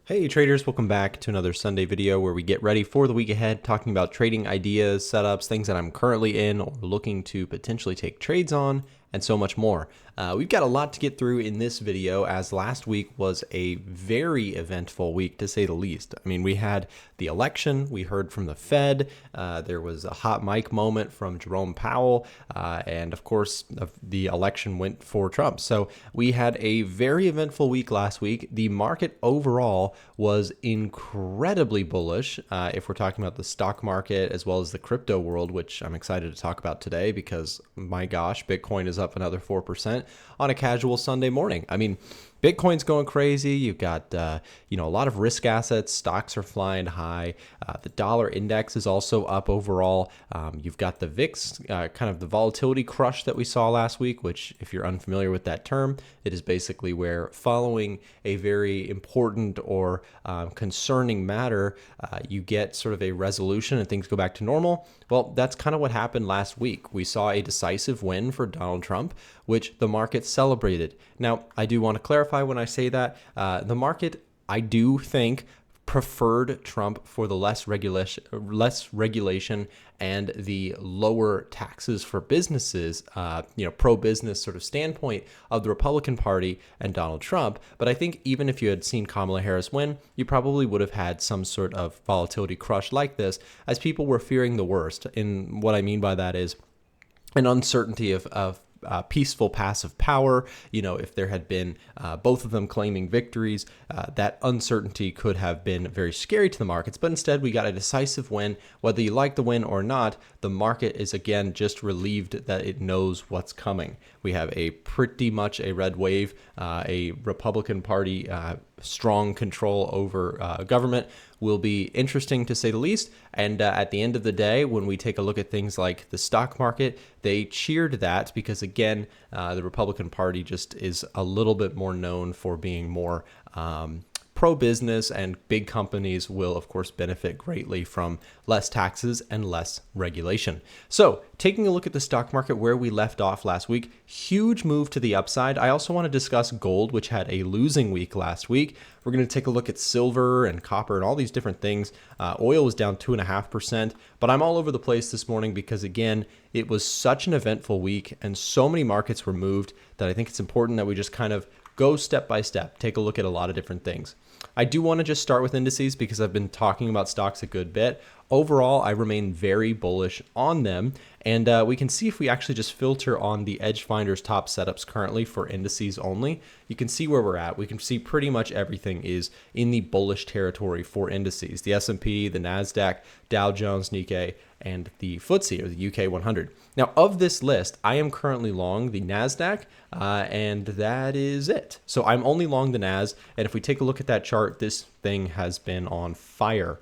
Hey traders, welcome back to another Sunday video where we get ready for the week ahead, talking about trading ideas, setups, things that I'm currently in or looking to potentially take trades on, and so much more. We've got a lot to get through in this video, as last week was a very eventful week, to say the least. I mean, we had the election, we heard from the Fed, there was a hot mic moment from Jerome Powell, and of course, the election went for Trump. So we had a very eventful week last week. The market overall was incredibly bullish, if we're talking about the stock market as well as the crypto world, which I'm excited to talk about today because, my gosh, Bitcoin is up another 4% on a casual Sunday morning. I mean, Bitcoin's going crazy. You've got, a lot of risk assets. Stocks are flying high. The dollar index is also up overall. You've got the VIX, kind of the volatility crush that we saw last week, which, if you're unfamiliar with that term, it is basically where, following a very important or concerning matter, you get sort of a resolution and things go back to normal. Well, that's kind of what happened last week. We saw a decisive win for Donald Trump, which the market celebrated. Now, I do want to clarify when I say that the market, I do think, preferred Trump for the less regulation and the lower taxes for businesses, pro-business sort of standpoint of the Republican Party and Donald Trump. But I think even if you had seen Kamala Harris win, you probably would have had some sort of volatility crush like this, as people were fearing the worst. And what I mean by that is an uncertainty of peaceful passive power. If there had been both of them claiming victories, that uncertainty could have been very scary to the markets. But instead, we got a decisive win. Whether you like the win or not, the market is again just relieved that it knows what's coming. We have a pretty much a red wave, a Republican Party strong control over government will be interesting, to say the least. And at the end of the day, when we take a look at things like the stock market, they cheered that because, again, the Republican Party just is a little bit more known for being more pro-business, and big companies will, of course, benefit greatly from less taxes and less regulation. So, taking a look at the stock market where we left off last week, huge move to the upside. I also want to discuss gold, which had a losing week last week. We're going to take a look at silver and copper and all these different things. Oil was down 2.5%, but I'm all over the place this morning because, again, it was such an eventful week and so many markets were moved that I think it's important that we just kind of go step by step, take a look at a lot of different things. I do want to just start with indices because I've been talking about stocks a good bit. Overall, I remain very bullish on them, and we can see if we actually just filter on the Edgefinder's top setups currently for indices only, you can see where we're at. We can see pretty much everything is in the bullish territory for indices. The S&P, the NASDAQ, Dow Jones, Nikkei, and the FTSE, or the UK 100. Now, of this list, I am currently long the NASDAQ, and that is it. So I'm only long the NAS, and if we take a look at that chart, this thing has been on fire.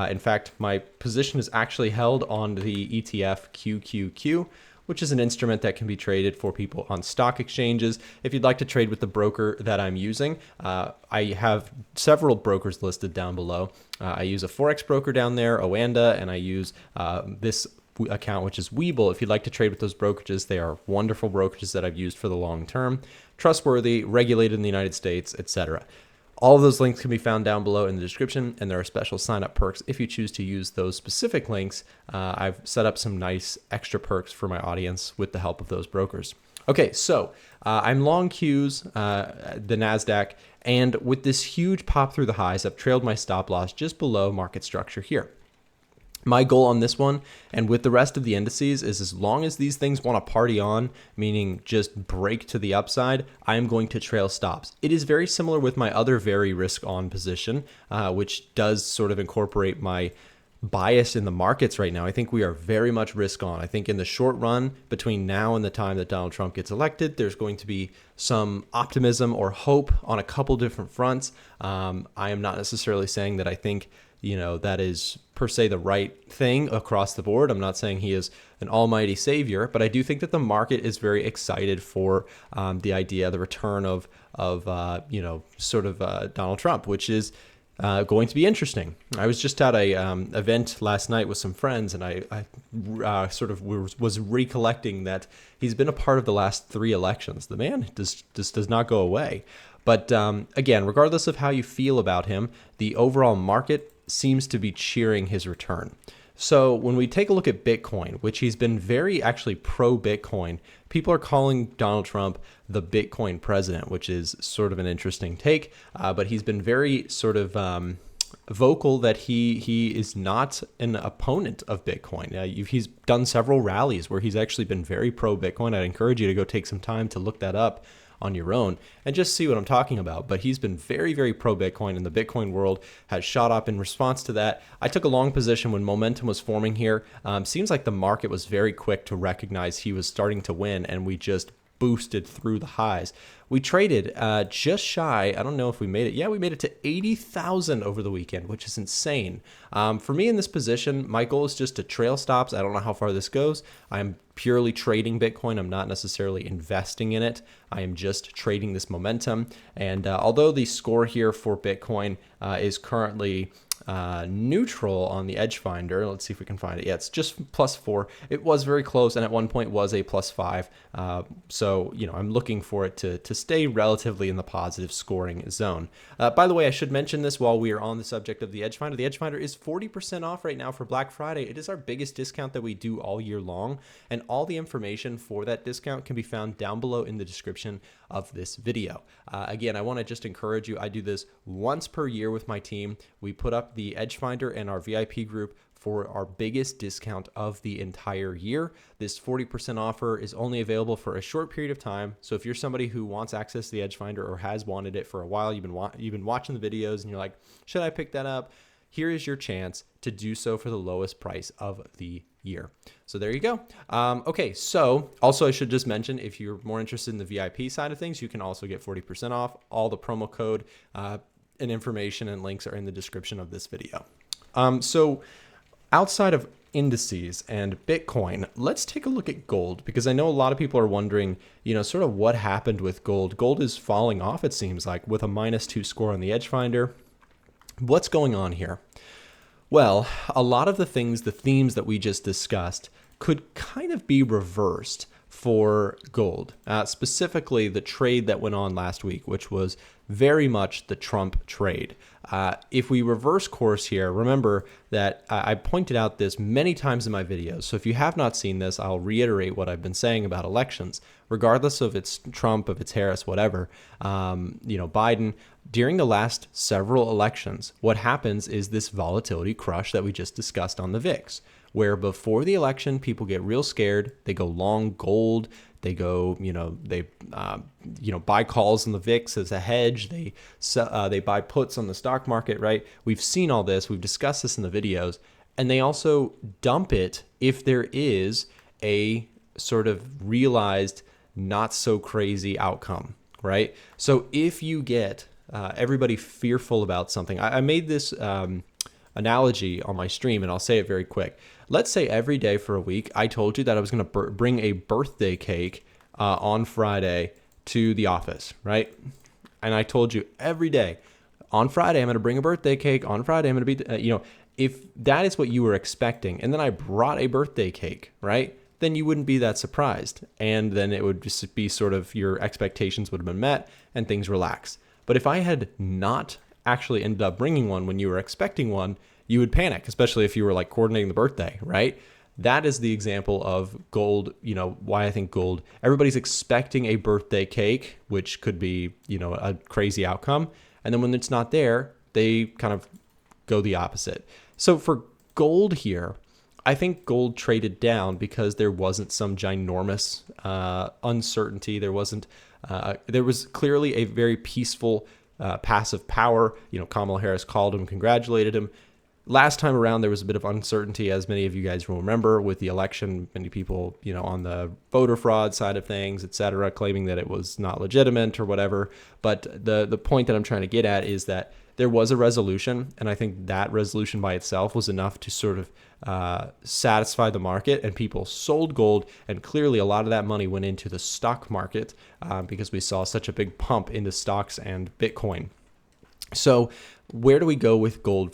In fact, my position is actually held on the ETF QQQ, which is an instrument that can be traded for people on stock exchanges. If you'd like to trade with the broker that I'm using, I have several brokers listed down below. I use a Forex broker down there, Oanda, and I use this account, which is Webull. If you'd like to trade with those brokerages, they are wonderful brokerages that I've used for the long term, trustworthy, regulated in the United States, etc. All of those links can be found down below in the description, and there are special sign-up perks if you choose to use those specific links. I've set up some nice extra perks for my audience with the help of those brokers. Okay, so I'm long Qs, the NASDAQ, and with this huge pop through the highs, I've trailed my stop loss just below market structure here. My goal on this one, and with the rest of the indices, is as long as these things want to party on, meaning just break to the upside, I am going to trail stops. It is very similar with my other very risk-on position, which does sort of incorporate my bias in the markets right now. I think we are very much risk on. I think in the short run, between now and the time that Donald Trump gets elected, there's going to be some optimism or hope on a couple different fronts. I am not necessarily saying that I think that is per se the right thing across the board. I'm not saying he is an almighty savior, but I do think that the market is very excited for the idea, the return of Donald Trump, which is going to be interesting. I was just at a event last night with some friends, and I sort of was recollecting that he's been a part of the last 3 elections. The man just does not go away. But again, regardless of how you feel about him, the overall market seems to be cheering his return. So when we take a look at Bitcoin, which he's been very actually pro-Bitcoin, people are calling Donald Trump the Bitcoin president, which is sort of an interesting take. But he's been very sort of vocal that he is not an opponent of Bitcoin. He's done several rallies where he's actually been very pro-Bitcoin. I'd encourage you to go take some time to look that up on your own and just see what I'm talking about. But he's been very, very pro-Bitcoin, and the Bitcoin world has shot up in response to that. I took a long position when momentum was forming here. Seems like the market was very quick to recognize he was starting to win, and we just boosted through the highs. We traded just shy, I don't know if we made it. Yeah, we made it to 80,000 over the weekend, which is insane. For me in this position, my goal is just to trail stops. I don't know how far this goes. I'm purely trading Bitcoin. I'm not necessarily investing in it. I am just trading this momentum. And although the score here for Bitcoin is currently neutral on the edge finder. Let's see if we can find it. Yeah, it's just +4. It was very close, and at one point was a +5. So, I'm looking for it to stay relatively in the positive scoring zone. By the way, I should mention this while we are on the subject of the edge finder. The edge finder is 40% off right now for Black Friday. It is our biggest discount that we do all year long, and all the information for that discount can be found down below in the description of this video. Again, I want to just encourage you. I do this once per year with my team. We put up the edge finder and our VIP group for our biggest discount of the entire year. This 40% offer is only available for a short period of time. So if you're somebody who wants access to the edge finder or has wanted it for a while, you've been watching the videos and you're like, should I pick that up? Here is your chance to do so for the lowest price of the year. So there you go. Okay, so also I should just mention, if you're more interested in the VIP side of things, you can also get 40% off. All the promo code and information and links are in the description of this video. So outside of indices and Bitcoin, let's take a look at gold, because I know a lot of people are wondering, sort of what happened with gold. Gold is falling off, it seems like, with a -2 score on the edge finder. What's going on here? Well, a lot of the themes that we just discussed could kind of be reversed for gold, specifically the trade that went on last week, which was very much the Trump trade. If we reverse course here, remember that I pointed out this many times in my videos. So if you have not seen this, I'll reiterate what I've been saying about elections. Regardless of it's Trump, if it's Harris, whatever, Biden, during the last several elections, what happens is this volatility crush that we just discussed on the VIX, where before the election, people get real scared. They go long gold. They go, buy calls on the VIX as a hedge. They buy puts on the stock market, right? We've seen all this. We've discussed this in the videos. And they also dump it if there is a sort of realized not so crazy outcome, right? So if you get everybody fearful about something, I made this analogy on my stream, and I'll say it very quick. Let's say every day for a week, I told you that I was going to bring a birthday cake on Friday to the office, right? And I told you every day, on Friday, I'm going to bring a birthday cake. On Friday, I'm going to be, if that is what you were expecting, and then I brought a birthday cake, right? Then you wouldn't be that surprised. And then it would just be sort of your expectations would have been met and things relax. But if I had not actually ended up bringing one when you were expecting one, you would panic, especially if you were like coordinating the birthday, right? That is the example of gold, why I think gold, everybody's expecting a birthday cake, which could be, a crazy outcome. And then when it's not there, they kind of go the opposite. So for gold here, I think gold traded down because there wasn't some ginormous uncertainty. There was clearly a very peaceful passive power. Kamala Harris called him, congratulated him. Last time around, there was a bit of uncertainty, as many of you guys will remember, with the election. Many people, on the voter fraud side of things, et cetera, claiming that it was not legitimate or whatever. But the point that I'm trying to get at is that there was a resolution, and I think that resolution by itself was enough to sort of satisfy the market, and people sold gold, and clearly a lot of that money went into the stock market because we saw such a big pump into stocks and Bitcoin. So where do we go with gold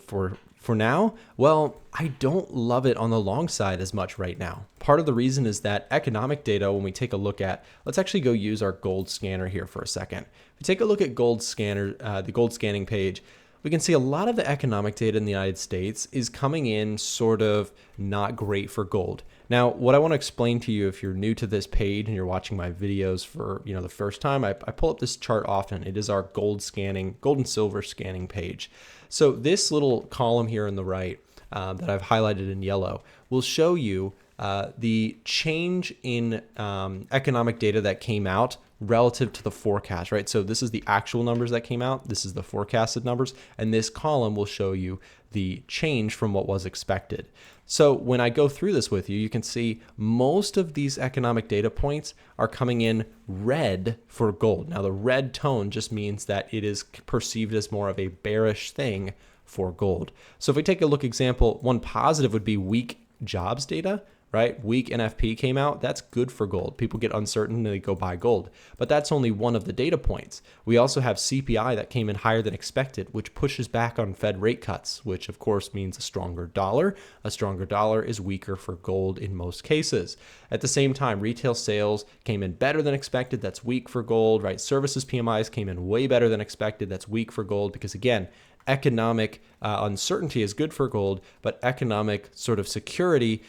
For now, well, I don't love it on the long side as much right now. Part of the reason is that economic data, when we take a look at, let's actually go use our gold scanner here for a second. If we take a look at gold scanner, the gold scanning page, we can see a lot of the economic data in the United States is coming in sort of not great for gold. Now, what I want to explain to you, if you're new to this page and you're watching my videos for the first time, I pull up this chart often. It is our gold and silver scanning page. So this little column here on the right that I've highlighted in yellow will show you the change in economic data that came out relative to the forecast, right? So this is the actual numbers that came out. This is the forecasted numbers. And this column will show you the change from what was expected. So when I go through this with you, you can see most of these economic data points are coming in red for gold. Now the red tone just means that it is perceived as more of a bearish thing for gold. So if we take a look, example, one positive would be weak jobs data, right? Weak NFP came out. That's good for gold. People get uncertain and they go buy gold. But that's only one of the data points. We also have CPI that came in higher than expected, which pushes back on Fed rate cuts, which of course means a stronger dollar. A stronger dollar is weaker for gold in most cases. At the same time, retail sales came in better than expected. That's weak for gold, right? Services PMIs came in way better than expected. That's weak for gold because, again, economic uncertainty is good for gold, but economic sort of security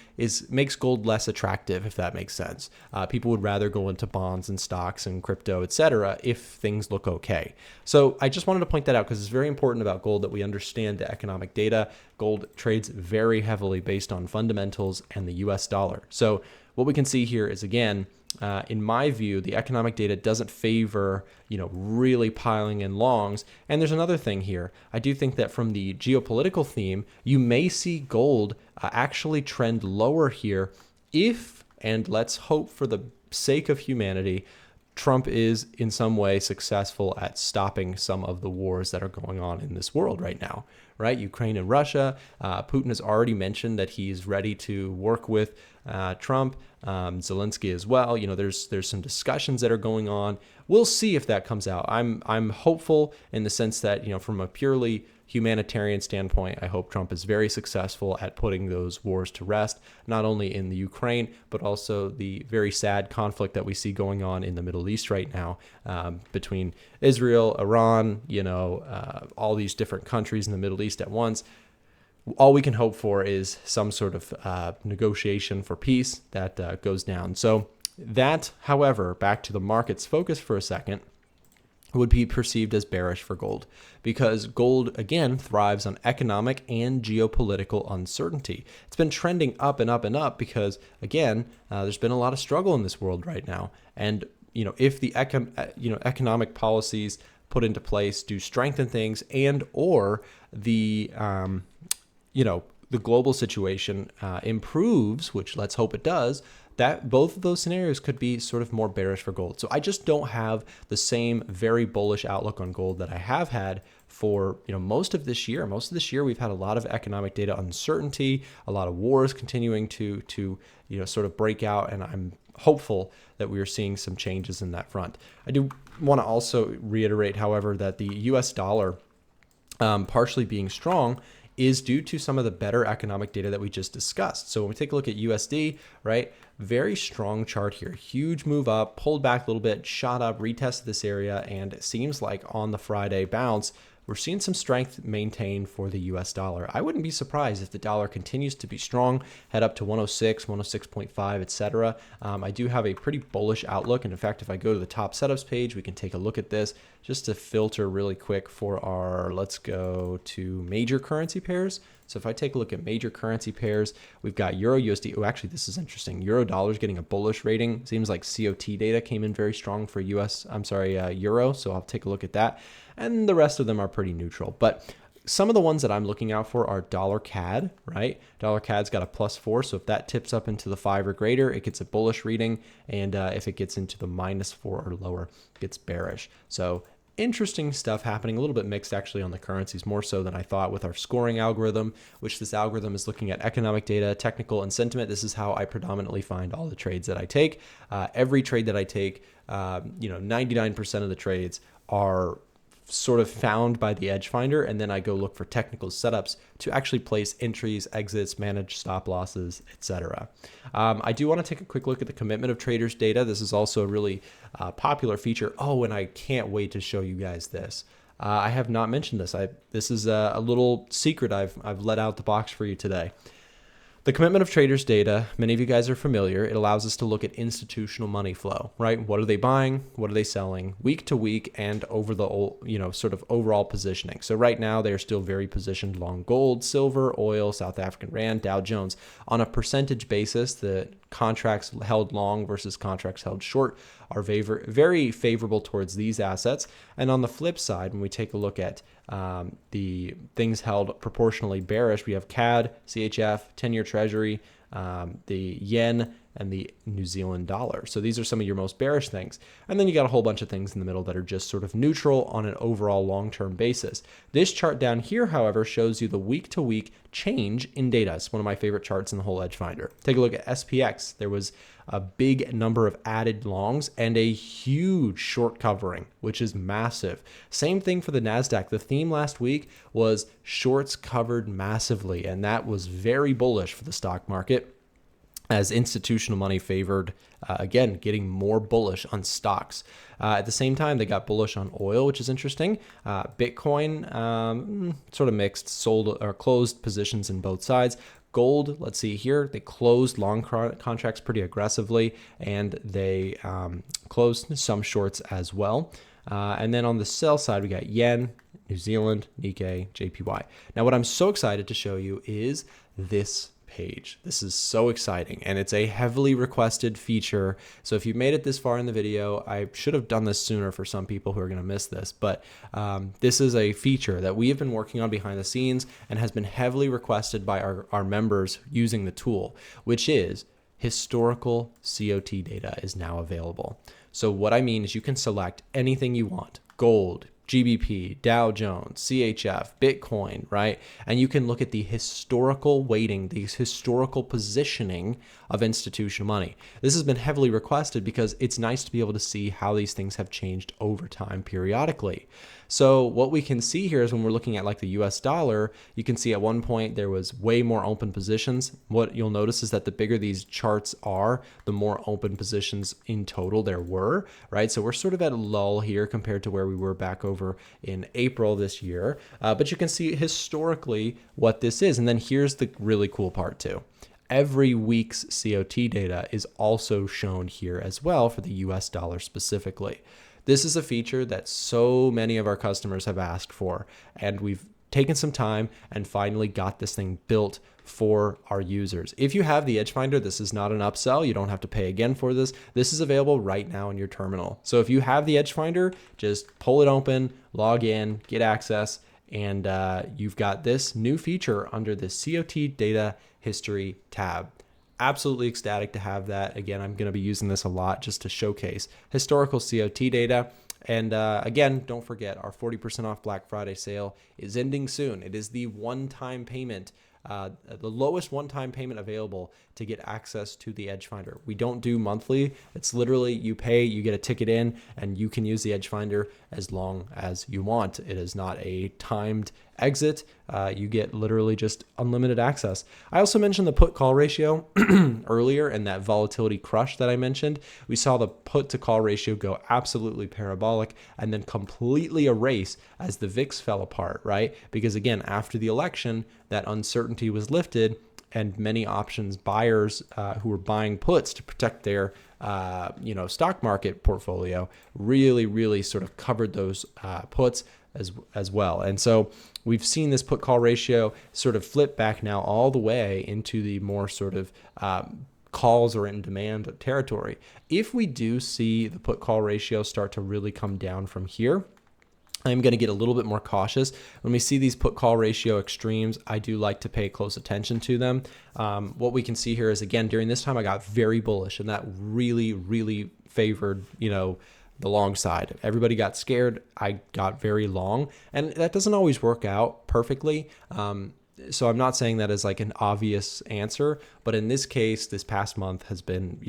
makes gold less attractive, if that makes sense. People would rather go into bonds and stocks and crypto, etc., if things look okay. So I just wanted to point that out because it's very important about gold that we understand the economic data. Gold trades very heavily based on fundamentals and the US dollar. So what we can see here is, again, in my view, the economic data doesn't favor, really piling in longs. And there's another thing here. I do think that from the geopolitical theme, you may see gold actually trend lower here if, and let's hope for the sake of humanity, Trump is in some way successful at stopping some of the wars that are going on in this world right now, right? Ukraine and Russia. Putin has already mentioned that he's ready to work with Trump, Zelensky as well. There's some discussions that are going on. We'll see if that comes out. I'm hopeful in the sense that, from a purely humanitarian standpoint, I hope Trump is very successful at putting those wars to rest, not only in the Ukraine, but also the very sad conflict that we see going on in the Middle East right now between Israel, Iran, all these different countries in the Middle East at once. All we can hope for is some sort of negotiation for peace that goes down. So that, however, back to the market's focus for a second, would be perceived as bearish for gold because gold, again, thrives on economic and geopolitical uncertainty. It's been trending up and up and up because, again, there's been a lot of struggle in this world right now. And, if the economic policies put into place do strengthen things and or the global situation improves, which let's hope it does, that both of those scenarios could be sort of more bearish for gold. So I just don't have the same very bullish outlook on gold that I have had for most of this year. Most of this year we've had a lot of economic data uncertainty, a lot of wars continuing to sort of break out, and I'm hopeful that we are seeing some changes in that front. I do want to also reiterate, however, that the US dollar partially being strong is due to some of the better economic data that we just discussed. So when we take a look at USD, right, very strong chart here, huge move up, pulled back a little bit, shot up, retested this area, and it seems like on the Friday bounce, we're seeing some strength maintained for the US dollar. I wouldn't be surprised if the dollar continues to be strong, head up to 106, 106.5, etc. I do have a pretty bullish outlook. And in fact, if I go to the top setups page, we can take a look at this just to filter really quick for our, let's go to major currency pairs. So if I take a look at major currency pairs, we've got Euro USD. Oh, actually, this is interesting. Euro dollar is getting a bullish rating. Seems like COT data came in very strong for Euro. So I'll take a look at that. And the rest of them are pretty neutral. But some of the ones that I'm looking out for are dollar CAD, right? Dollar CAD's got a +4. So if that tips up into the 5 or greater, it gets a bullish reading. And if it gets into the -4 or lower, it gets bearish. So interesting stuff happening, a little bit mixed actually on the currencies, more so than I thought with our scoring algorithm, which this algorithm is looking at economic data, technical, and sentiment. This is how I predominantly find all the trades that I take. Every trade that I take, 99% of the trades are sort of found by the edge finder, and then I go look for technical setups to actually place entries, exits, manage stop losses, etc. I do want to take a quick look at the commitment of traders data. This is also a really popular feature. Oh, and I can't wait to show you guys this. I have not mentioned this. This is a little secret I've let out the box for you today. The commitment of traders data, many of you guys are familiar. It allows us to look at institutional money flow, right? What are they buying? What are they selling week to week and over the, sort of overall positioning. So right now they're still very positioned long gold, silver, oil, South African rand, Dow Jones. On a percentage basis, the contracts held long versus contracts held short are very favorable towards these assets. And on the flip side, when we take a look at the things held proportionally bearish, we have CAD, CHF, 10-year Treasury, the yen, and the New Zealand dollar. So these are some of your most bearish things. And then you got a whole bunch of things in the middle that are just sort of neutral on an overall long-term basis. This chart down here, however, shows you the week-to-week change in data. It's one of my favorite charts in the whole edge finder. Take a look at SPX. There was a big number of added longs and a huge short covering, which is massive. Same thing for the NASDAQ. The theme last week was shorts covered massively, and that was very bullish for the stock market, as institutional money favored, again, getting more bullish on stocks. At the same time, they got bullish on oil, which is interesting. Bitcoin, sort of mixed, sold or closed positions in both sides. Gold, let's see here, they closed long contracts pretty aggressively, and they closed some shorts as well. And then on the sell side, we got yen, New Zealand, Nikkei, JPY. Now, what I'm so excited to show you is this page. This is so exciting, and it's a heavily requested feature. So if you made it this far in the video, I should have done this sooner for some people who are going to miss this, but this is a feature that we have been working on behind the scenes and has been heavily requested by our members using the tool, which is historical COT data is now available. So what I mean is you can select anything you want: gold, GBP, Dow Jones, CHF, Bitcoin, right? And you can look at the historical weighting, the historical positioning of institutional money. This has been heavily requested because it's nice to be able to see how these things have changed over time periodically. So what we can see here is when we're looking at like the US dollar, you can see at one point there was way more open positions. What you'll notice is that the bigger these charts are, the more open positions in total there were, right? So we're sort of at a lull here compared to where we were back over in April this year. But you can see historically what this is. And then here's the really cool part too. Every week's COT data is also shown here as well for the US dollar specifically. This is a feature that so many of our customers have asked for, and we've taken some time and finally got this thing built for our users. If you have the Edge Finder, this is not an upsell. You don't have to pay again for this. This is available right now in your terminal. So if you have the Edge Finder, just pull it open, log in, get access, and you've got this new feature under the COT Data History tab. Absolutely ecstatic to have that. Again, I'm going to be using this a lot just to showcase historical COT data. And again, don't forget our 40% off Black Friday sale is ending soon. It is the one-time payment, the lowest one-time payment available to get access to the Edge Finder. We don't do monthly. It's literally you pay, you get a ticket in, and you can use the Edge Finder as long as you want. It is not a timed exit. You get literally just unlimited access. I also mentioned the put call ratio earlier and that volatility crush that I mentioned. We saw the put to call ratio go absolutely parabolic and then completely erase as the VIX fell apart, right? Because again, after the election, that uncertainty was lifted, and many options buyers who were buying puts to protect their stock market portfolio really sort of covered those puts as well. And so we've seen this put call ratio sort of flip back now all the way into the more sort of calls or in demand territory. If we do see the put call ratio start to really come down from here, I'm going to get a little bit more cautious. When we see these put call ratio extremes, I do like to pay close attention to them. What we can see here is, again, during this time, I got very bullish, and that really favored, the long side. Everybody got scared. I got very long, and that doesn't always work out perfectly. So I'm not saying that as like an obvious answer, but in this case, this past month has been,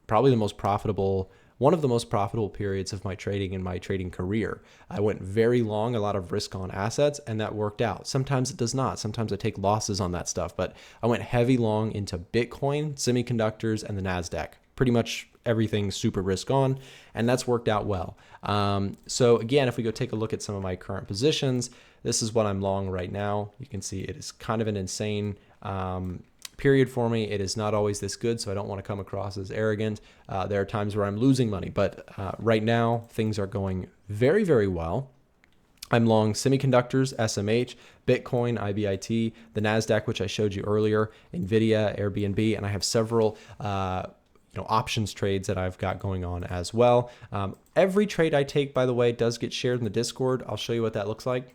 probably the most profitable one of the most profitable periods of my trading in my trading career. I went very long, a lot of risk on assets, and that worked out. Sometimes it does not. Sometimes I take losses on that stuff, but I went heavy long into Bitcoin, semiconductors, and the NASDAQ. Pretty much everything super risk on, and that's worked out well. So again, if we go take a look at some of my current positions, this is what I'm long right now. You can see it is kind of an insane period for me. It is not always this good, so I don't want to come across as arrogant. There are times where I'm losing money, but right now things are going very, very well. I'm long semiconductors, SMH, Bitcoin, IBIT, the NASDAQ, which I showed you earlier, NVIDIA, Airbnb, and I have several options trades that I've got going on as well. Every trade I take, by the way, does get shared in the Discord. I'll show you what that looks like.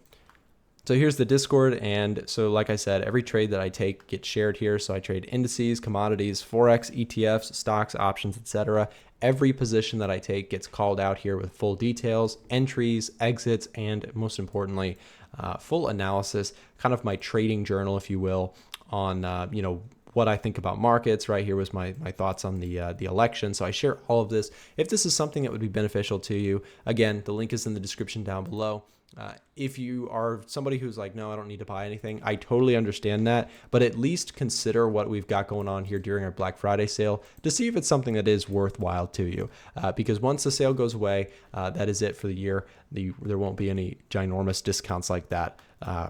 So here's the Discord, and so like I said, every trade that I take gets shared here. So I trade indices, commodities, Forex, ETFs, stocks, options, etc. Every position that I take gets called out here with full details, entries, exits, and most importantly, full analysis, kind of my trading journal, if you will, on what I think about markets. Right here was my thoughts on the election. So I share all of this. If this is something that would be beneficial to you, again, the link is in the description down below. If you are somebody who's like, no, I don't need to buy anything, I totally understand that, but at least consider what we've got going on here during our Black Friday sale to see if it's something that is worthwhile to you. Because once the sale goes away, that is it for the year. There won't be any ginormous discounts like that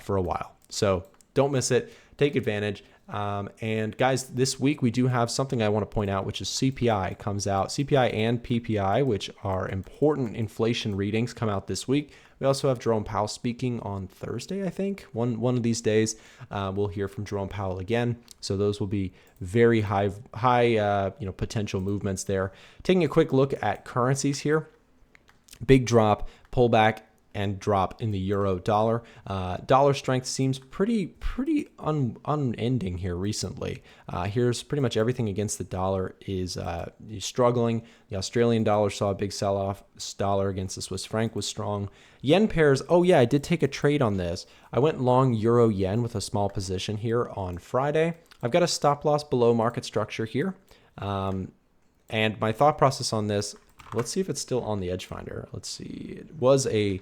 for a while. So don't miss it. Take advantage. And guys, this week we do have something I want to point out, which is CPI comes out. CPI and PPI, which are important inflation readings, come out this week. We also have Jerome Powell speaking on Thursday, I think. One of these days, we'll hear from Jerome Powell again. So those will be very high potential movements there. Taking a quick look at currencies here. Big drop, pullback, and drop in the euro dollar. Dollar strength seems pretty unending here recently. Here's pretty much everything against the dollar is struggling. The Australian dollar saw a big sell-off. Dollar against the Swiss franc was strong. Yen pairs, oh yeah, I did take a trade on this. I went long euro yen with a small position here on Friday. I've got a stop loss below market structure here. And my thought process on this, let's see if it's still on the edge finder. Let's see. It was a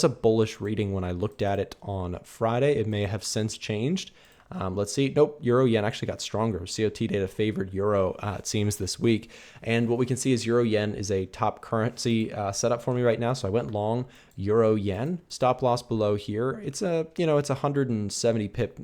bullish reading when I looked at it on Friday. It may have since changed. Let's see. Nope. Euro yen actually got stronger. COT data favored euro, it seems, this week. And what we can see is euro yen is a top currency setup for me right now. So I went long euro yen. Stop loss below here. It's a 170 pip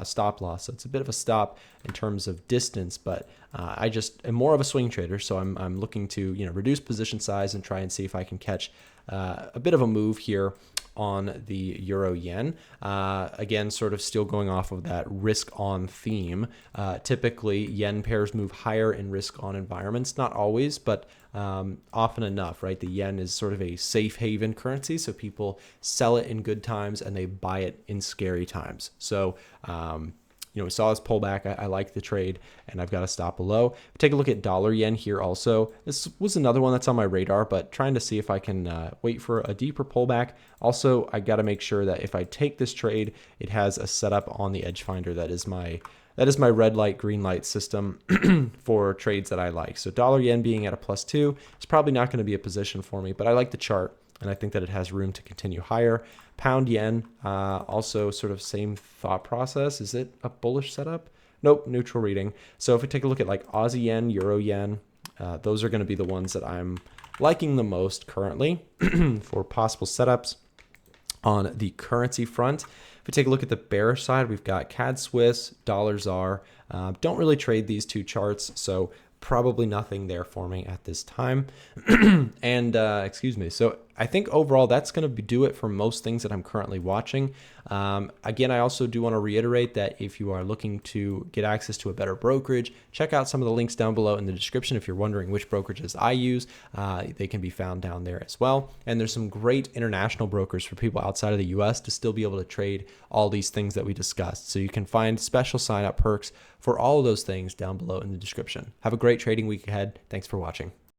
stop loss. So it's a bit of a stop in terms of distance, but I just am more of a swing trader. So I'm looking to reduce position size and try and see if I can catch a bit of a move here on the euro yen. Again, sort of still going off of that risk on theme. Typically, yen pairs move higher in risk on environments. Not always, but often enough, right? The yen is sort of a safe haven currency, so people sell it in good times and they buy it in scary times. So, we saw this pullback. I like the trade, and I've got a stop below. Take a look at dollar yen here also. This was another one that's on my radar, but trying to see if I can wait for a deeper pullback. Also, I got to make sure that if I take this trade, it has a setup on the edge finder that is my red light, green light system for trades that I like. So dollar yen being at a +2 is probably not going to be a position for me, but I like the chart, and I think that it has room to continue higher. Pound yen, also sort of same thought process. Is it a bullish setup? Nope, neutral reading. So if we take a look at like Aussie yen, euro yen, those are going to be the ones that I'm liking the most currently for possible setups on the currency front. If we take a look at the bearish side, we've got CAD Swiss, dollar ZAR. Don't really trade these two charts, so probably nothing there for me at this time. And excuse me. So I think overall that's going to do it for most things that I'm currently watching. Again, I also do want to reiterate that if you are looking to get access to a better brokerage, check out some of the links down below in the description. If you're wondering which brokerages I use, they can be found down there as well. And there's some great international brokers for people outside of the US to still be able to trade all these things that we discussed. So you can find special sign up perks for all of those things down below in the description. Have a great trading week ahead. Thanks for watching.